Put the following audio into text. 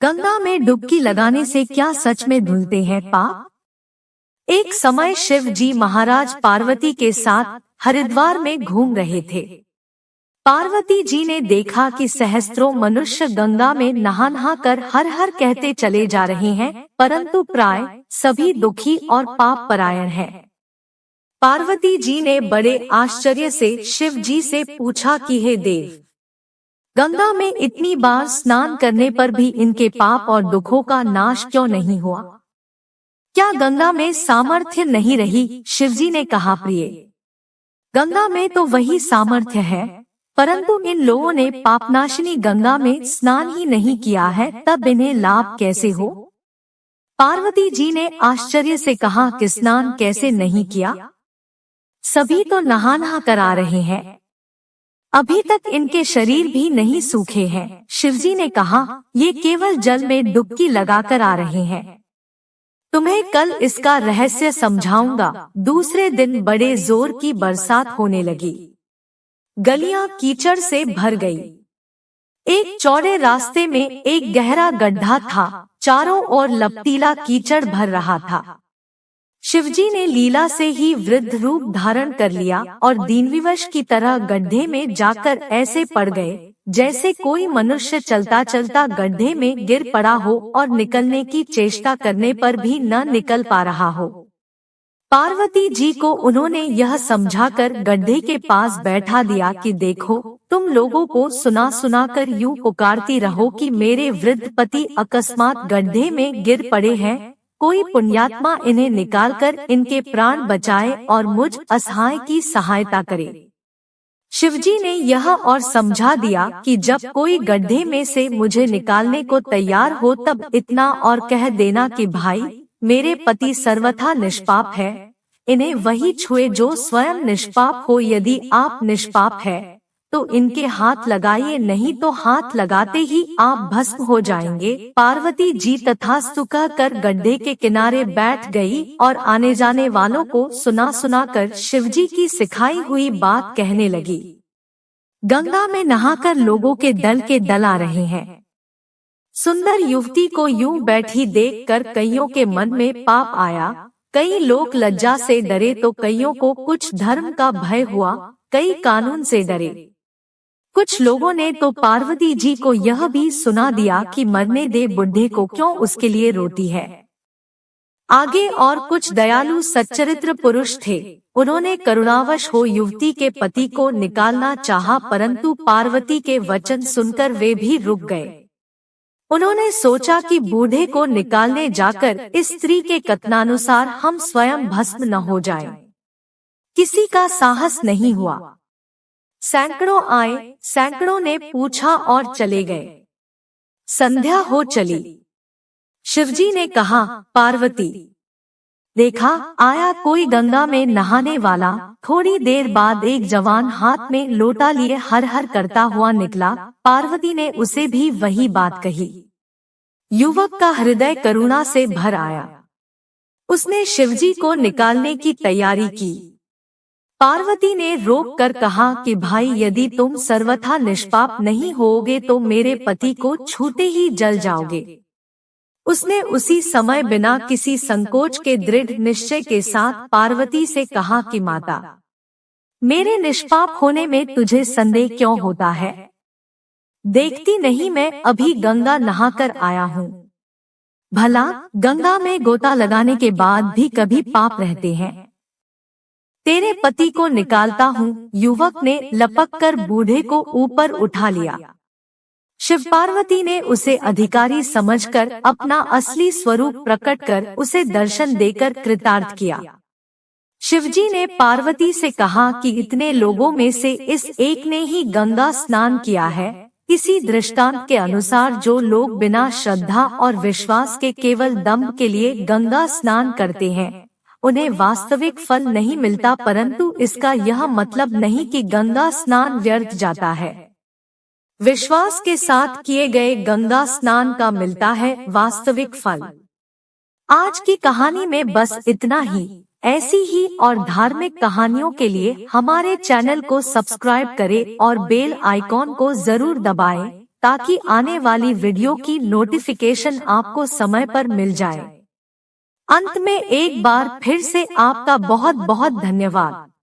गंगा में डुबकी लगाने से क्या सच में धुलते हैं पाप? एक समय शिव जी महाराज पार्वती के साथ हरिद्वार में घूम रहे थे। पार्वती जी ने देखा कि सहस्त्रों मनुष्य गंगा में नहा नहा कर हर हर कहते चले जा रहे हैं, परंतु प्राय सभी दुखी और पाप परायण हैं। पार्वती जी ने बड़े आश्चर्य से शिव जी से पूछा कि हे देव, गंगा में इतनी बार स्नान करने पर भी इनके पाप और दुखों का नाश क्यों नहीं हुआ? क्या गंगा में सामर्थ्य नहीं रही? शिवजी ने कहा, प्रिय, गंगा में तो वही सामर्थ्य है, परंतु इन लोगों ने पापनाशिनी गंगा में स्नान ही नहीं किया है, तब इन्हें लाभ कैसे हो? पार्वती जी ने आश्चर्य से कहा कि स्नान कैसे नहीं किया? सभी तो नहा नहा कर आ रहे हैं, अभी तक इनके शरीर भी नहीं सूखे हैं। शिवजी ने कहा, ये केवल जल में डुबकी लगाकर आ रहे हैं, तुम्हें कल इसका रहस्य समझाऊंगा। दूसरे दिन बड़े जोर की बरसात होने लगी, गलियां कीचड़ से भर गई। एक चौड़े रास्ते में एक गहरा गड्ढा था, चारों ओर लपटीला कीचड़ भर रहा था। शिवजी ने लीला से ही वृद्ध रूप धारण कर लिया और दीनविवश की तरह गड्ढे में जाकर ऐसे पड़ गए जैसे कोई मनुष्य चलता चलता गड्ढे में गिर पड़ा हो और निकलने की चेष्टा करने पर भी न निकल पा रहा हो। पार्वती जी को उन्होंने यह समझाकर गड्ढे के पास बैठा दिया कि देखो, तुम लोगों को सुना सुना कर यूं पुकारती रहो कि मेरे वृद्ध पति अकस्मात गड्ढे में गिर पड़े हैं, कोई पुण्यात्मा इन्हें निकालकर इनके प्राण बचाए और मुझ असहाय की सहायता करे। शिवजी ने यह और समझा दिया कि जब कोई गड्ढे में से मुझे निकालने को तैयार हो तब इतना और कह देना कि भाई, मेरे पति सर्वथा निष्पाप है, इन्हें वही छुए जो स्वयं निष्पाप हो। यदि आप निष्पाप है तो इनके हाथ लगाइए, नहीं तो हाथ लगाते ही आप भस्म हो जाएंगे। पार्वती जी तथास्तु कहकर गड्ढे के किनारे बैठ गई और आने जाने वालों को सुना सुना कर शिवजी की सिखाई हुई बात कहने लगी। गंगा में नहाकर लोगों के दल आ रहे हैं। सुंदर युवती को यूं बैठी देखकर कईयों के मन में पाप आया। कई लोग लज्जा से डरे तो कईयों को कुछ धर्म का भय हुआ, कई कानून से डरे। कुछ लोगों ने तो पार्वती जी को यह भी सुना दिया कि मरने दे बुढ़े को, क्यों उसके लिए रोती है। आगे और कुछ दयालु सच्चरित्र पुरुष थे, उन्होंने करुणावश हो युवती के पति को निकालना चाहा, परंतु पार्वती के वचन सुनकर वे भी रुक गए। उन्होंने सोचा कि बूढ़े को निकालने जाकर इस स्त्री के कथनानुसार हम स्वयं भस्म न हो जाएं। किसी का साहस नहीं हुआ। सैकड़ों आए, सैकड़ों ने पूछा और चले गए। संध्या हो चली। शिवजी ने कहा, पार्वती, देखा आया कोई गंगा में नहाने वाला। थोड़ी देर बाद एक जवान हाथ में लोटा लिए हर हर करता हुआ निकला। पार्वती ने उसे भी वही बात कही। युवक का हृदय करुणा से भर आया। उसने शिवजी को निकालने की तैयारी की। पार्वती ने रोक कर कहा कि भाई, यदि तुम सर्वथा निष्पाप नहीं होगे तो मेरे पति को छूते ही जल जाओगे। उसने उसी समय बिना किसी संकोच के दृढ़ निश्चय के साथ पार्वती से कहा कि माता, मेरे निष्पाप होने में तुझे संदेह क्यों होता है? देखती नहीं मैं अभी गंगा नहाकर आया हूँ। भला गंगा में गोता लगाने के बाद भी कभी पाप रहते हैं? तेरे पति को निकालता हूँ। युवक ने लपक कर बूढ़े को ऊपर उठा लिया। शिव पार्वती ने उसे अधिकारी समझकर अपना असली स्वरूप प्रकट कर उसे दर्शन देकर कृतार्थ किया। शिवजी ने पार्वती से कहा कि इतने लोगों में से इस एक ने ही गंगा स्नान किया है। इसी दृष्टांत के अनुसार जो लोग बिना श्रद्धा और विश्वास के केवल दंभ के लिए गंगा स्नान करते हैं, उन्हें वास्तविक फल नहीं मिलता, परंतु इसका यह मतलब नहीं कि गंगा स्नान व्यर्थ जाता है। विश्वास के साथ किए गए गंगा स्नान का मिलता है वास्तविक फल। आज की कहानी में बस इतना ही। ऐसी ही और धार्मिक कहानियों के लिए हमारे चैनल को सब्सक्राइब करें और बेल आइकॉन को जरूर दबाएं, ताकि आने वाली वीडियो की नोटिफिकेशन आपको समय पर मिल जाए। अंत में एक बार फिर से आपका बहुत बहुत धन्यवाद।